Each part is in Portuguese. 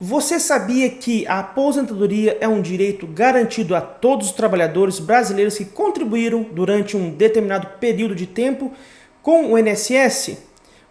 Você sabia que a aposentadoria é um direito garantido a todos os trabalhadores brasileiros que contribuíram durante um determinado período de tempo com o INSS?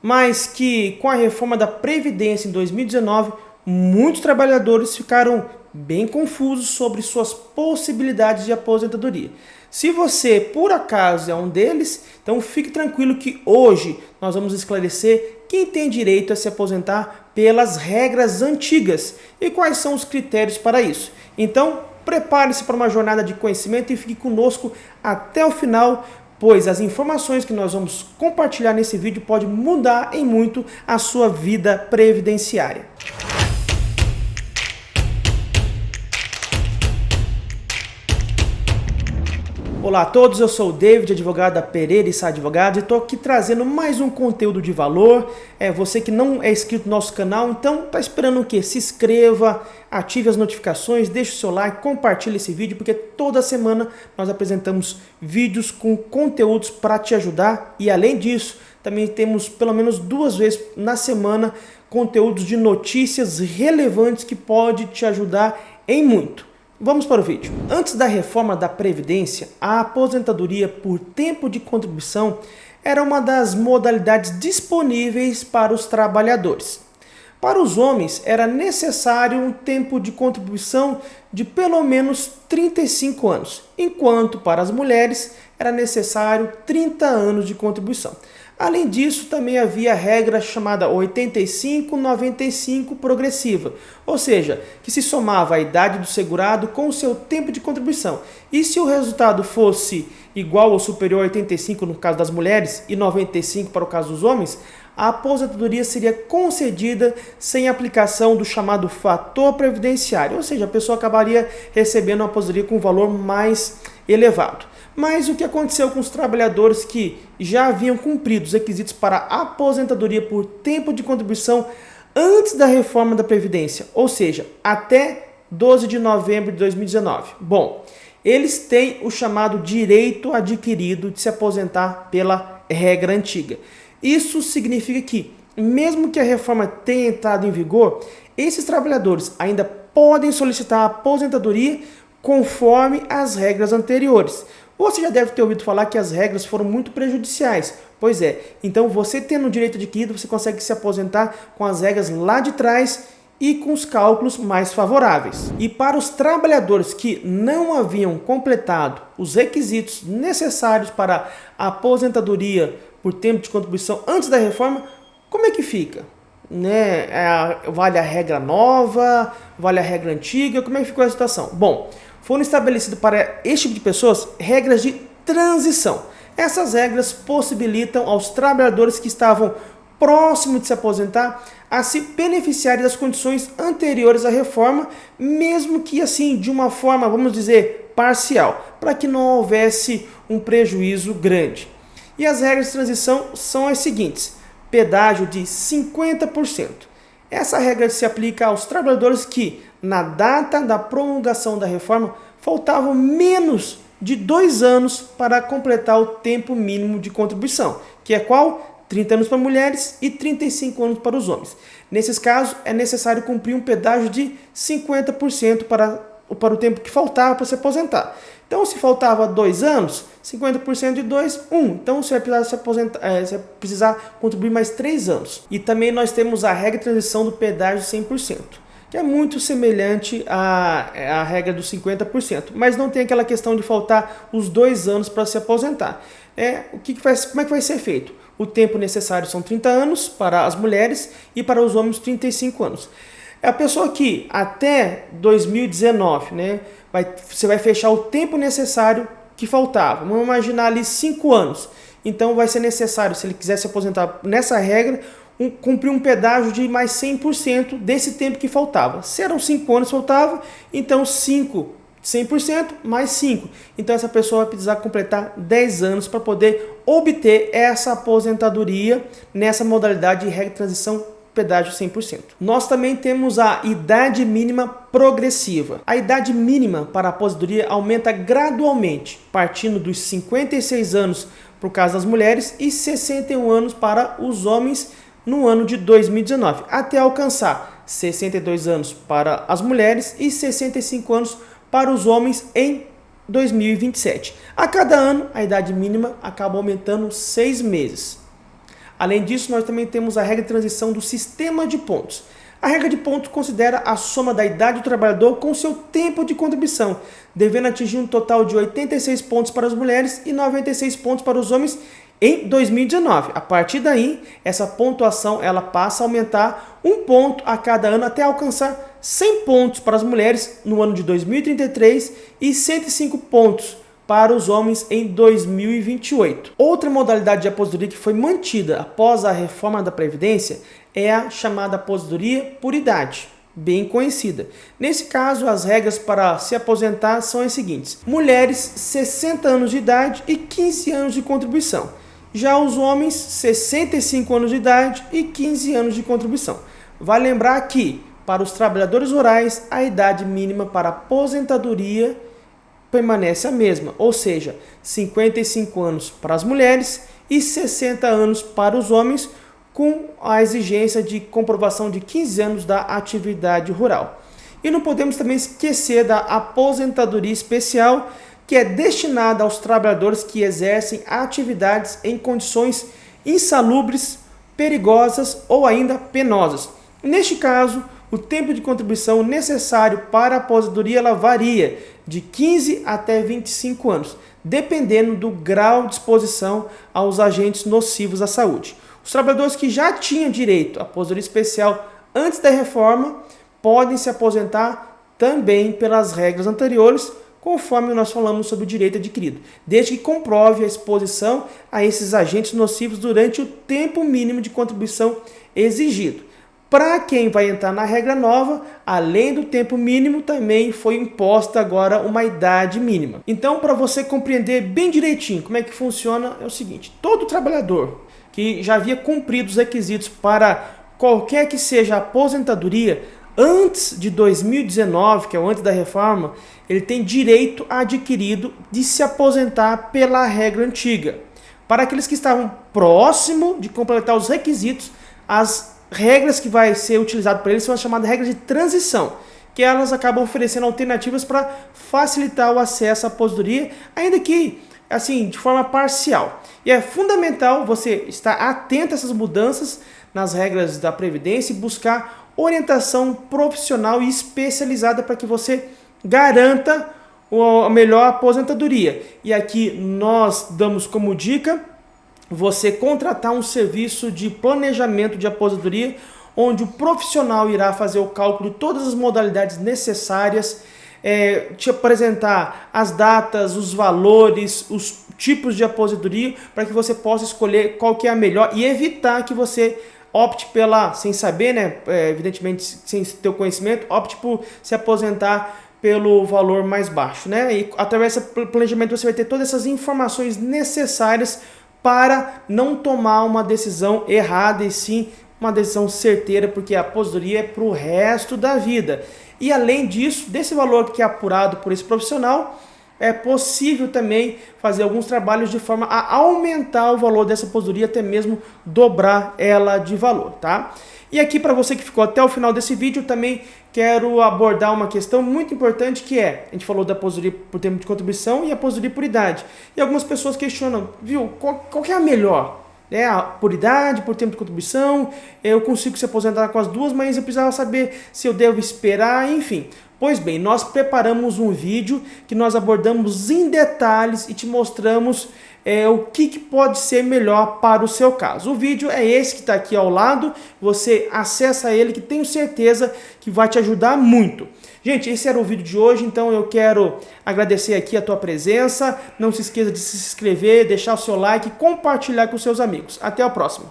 Mas que com a reforma da Previdência em 2019, muitos trabalhadores ficaram bem confusos sobre suas possibilidades de aposentadoria. Se você, por acaso, é um deles, então fique tranquilo que hoje nós vamos esclarecer quem tem direito a se aposentar pelas regras antigas e quais são os critérios para isso. Então, prepare-se para uma jornada de conhecimento e fique conosco até o final, pois as informações que nós vamos compartilhar nesse vídeo podem mudar em muito a sua vida previdenciária. Olá a todos, eu sou o David, advogado da Pereira e Sá Advogados, e estou aqui trazendo mais um conteúdo de valor. Você que não é inscrito no nosso canal, então está esperando o quê? Se inscreva, ative as notificações, deixe o seu like, compartilhe esse vídeo, porque toda semana nós apresentamos vídeos com conteúdos para te ajudar, e além disso, também temos pelo menos 2 vezes na semana conteúdos de notícias relevantes que pode te ajudar em muito. Vamos para o vídeo. Antes da reforma da Previdência, a aposentadoria por tempo de contribuição era uma das modalidades disponíveis para os trabalhadores. Para os homens, era necessário um tempo de contribuição de pelo menos 35 anos, enquanto para as mulheres era necessário 30 anos de contribuição. Além disso, também havia a regra chamada 85-95 progressiva, ou seja, que se somava a idade do segurado com o seu tempo de contribuição. E se o resultado fosse igual ou superior a 85 no caso das mulheres e 95 para o caso dos homens, a aposentadoria seria concedida sem aplicação do chamado fator previdenciário, ou seja, a pessoa acabaria recebendo uma aposentadoria com um valor mais elevado. Mas o que aconteceu com os trabalhadores que já haviam cumprido os requisitos para aposentadoria por tempo de contribuição antes da reforma da Previdência, ou seja, até 12 de novembro de 2019? Bom, eles têm o chamado direito adquirido de se aposentar pela regra antiga. Isso significa que, mesmo que a reforma tenha entrado em vigor, esses trabalhadores ainda podem solicitar a aposentadoria conforme as regras anteriores. Você já deve ter ouvido falar que as regras foram muito prejudiciais. Pois é, então você tendo o direito adquirido, você consegue se aposentar com as regras lá de trás e com os cálculos mais favoráveis. E para os trabalhadores que não haviam completado os requisitos necessários para a aposentadoria por tempo de contribuição antes da reforma, como é que fica? Vale a regra nova? Vale a regra antiga? Como é que ficou a situação? Bom, foram estabelecidas para este tipo de pessoas regras de transição. Essas regras possibilitam aos trabalhadores que estavam próximos de se aposentar a se beneficiarem das condições anteriores à reforma, mesmo que assim de uma forma, vamos dizer, parcial, para que não houvesse um prejuízo grande. E as regras de transição são as seguintes: pedágio de 50%. Essa regra se aplica aos trabalhadores que, na data da promulgação da reforma, faltavam menos de 2 anos para completar o tempo mínimo de contribuição, que é qual? 30 anos para mulheres e 35 anos para os homens. Nesses casos, é necessário cumprir um pedágio de 50% para o tempo que faltava para se aposentar. Então, se faltava 2 anos, 50% de 2, 1. Então, você vai precisar se aposentar, você vai precisar contribuir mais 3 anos. E também nós temos a regra de transição do pedágio 100%, que é muito semelhante à regra dos 50%, mas não tem aquela questão de faltar os 2 anos para se aposentar. Como é que vai ser feito? O tempo necessário são 30 anos para as mulheres e para os homens 35 anos. A pessoa que até 2019, você vai fechar o tempo necessário que faltava. Vamos imaginar ali 5 anos. Então vai ser necessário, se ele quiser se aposentar nessa regra, cumprir um pedágio de mais 100% desse tempo que faltava. Se eram 5 anos que faltava, então 100% mais 5. Então essa pessoa vai precisar completar 10 anos para poder obter essa aposentadoria nessa modalidade de regra de transição pedágio 100%. Nós também temos a idade mínima progressiva. A idade mínima para a aposentadoria aumenta gradualmente, partindo dos 56 anos para o caso das mulheres e 61 anos para os homens no ano de 2019, até alcançar 62 anos para as mulheres e 65 anos para os homens em 2027. A cada ano, a idade mínima acaba aumentando 6 meses. Além disso, nós também temos a regra de transição do sistema de pontos. A regra de pontos considera a soma da idade do trabalhador com seu tempo de contribuição, devendo atingir um total de 86 pontos para as mulheres e 96 pontos para os homens em 2019. A partir daí, essa pontuação ela passa a aumentar 1 ponto a cada ano até alcançar 100 pontos para as mulheres no ano de 2033 e 105 pontos para os homens em 2028. Outra modalidade de aposentadoria que foi mantida após a reforma da Previdência é a chamada aposentadoria por idade, bem conhecida. Nesse caso, as regras para se aposentar são as seguintes: mulheres 60 anos de idade e 15 anos de contribuição. Já os homens 65 anos de idade e 15 anos de contribuição. Vale lembrar que, para os trabalhadores rurais, a idade mínima para aposentadoria permanece a mesma, ou seja, 55 anos para as mulheres e 60 anos para os homens, com a exigência de comprovação de 15 anos da atividade rural. E não podemos também esquecer da aposentadoria especial, que é destinada aos trabalhadores que exercem atividades em condições insalubres, perigosas ou ainda penosas. Neste caso, o tempo de contribuição necessário para a aposentadoria ela varia de 15 até 25 anos, dependendo do grau de exposição aos agentes nocivos à saúde. Os trabalhadores que já tinham direito à aposentadoria especial antes da reforma podem se aposentar também pelas regras anteriores, conforme nós falamos sobre o direito adquirido, desde que comprove a exposição a esses agentes nocivos durante o tempo mínimo de contribuição exigido. Para quem vai entrar na regra nova, além do tempo mínimo, também foi imposta agora uma idade mínima. Então, para você compreender bem direitinho como é que funciona, é o seguinte: todo trabalhador que já havia cumprido os requisitos para qualquer que seja a aposentadoria antes de 2019, que é o antes da reforma, ele tem direito adquirido de se aposentar pela regra antiga. Para aqueles que estavam próximo de completar os requisitos, as regras que vai ser utilizado para eles são as chamadas regras de transição, que elas acabam oferecendo alternativas para facilitar o acesso à aposentadoria, ainda que assim de forma parcial. E é fundamental você estar atento a essas mudanças nas regras da Previdência e buscar orientação profissional e especializada para que você garanta a melhor aposentadoria. E aqui nós damos como dica você contratar um serviço de planejamento de aposentadoria, onde o profissional irá fazer o cálculo de todas as modalidades necessárias, te apresentar as datas, os valores, os tipos de aposentadoria, para que você possa escolher qual que é a melhor e evitar que você opte pela, sem saber, né, evidentemente sem ter o conhecimento, opte por se aposentar pelo valor mais baixo, né? E através do planejamento você vai ter todas essas informações necessárias para não tomar uma decisão errada e sim uma decisão certeira, porque a aposentadoria é para o resto da vida. E além disso, desse valor que é apurado por esse profissional, é possível também fazer alguns trabalhos de forma a aumentar o valor dessa aposentadoria, até mesmo dobrar ela de valor, tá? E aqui, para você que ficou até o final desse vídeo, também quero abordar uma questão muito importante, que é, a gente falou da aposentadoria por tempo de contribuição e a aposentadoria por idade. E algumas pessoas questionam, viu, qual que é a melhor? A por idade, por tempo de contribuição, eu consigo se aposentar com as duas, mas eu precisava saber se eu devo esperar, enfim. Pois bem, nós preparamos um vídeo que nós abordamos em detalhes e te mostramos o que pode ser melhor para o seu caso. O vídeo é esse que está aqui ao lado, você acessa ele, que tenho certeza que vai te ajudar muito. Gente, esse era o vídeo de hoje, então eu quero agradecer aqui a tua presença. Não se esqueça de se inscrever, deixar o seu like e compartilhar com seus amigos. Até a próxima!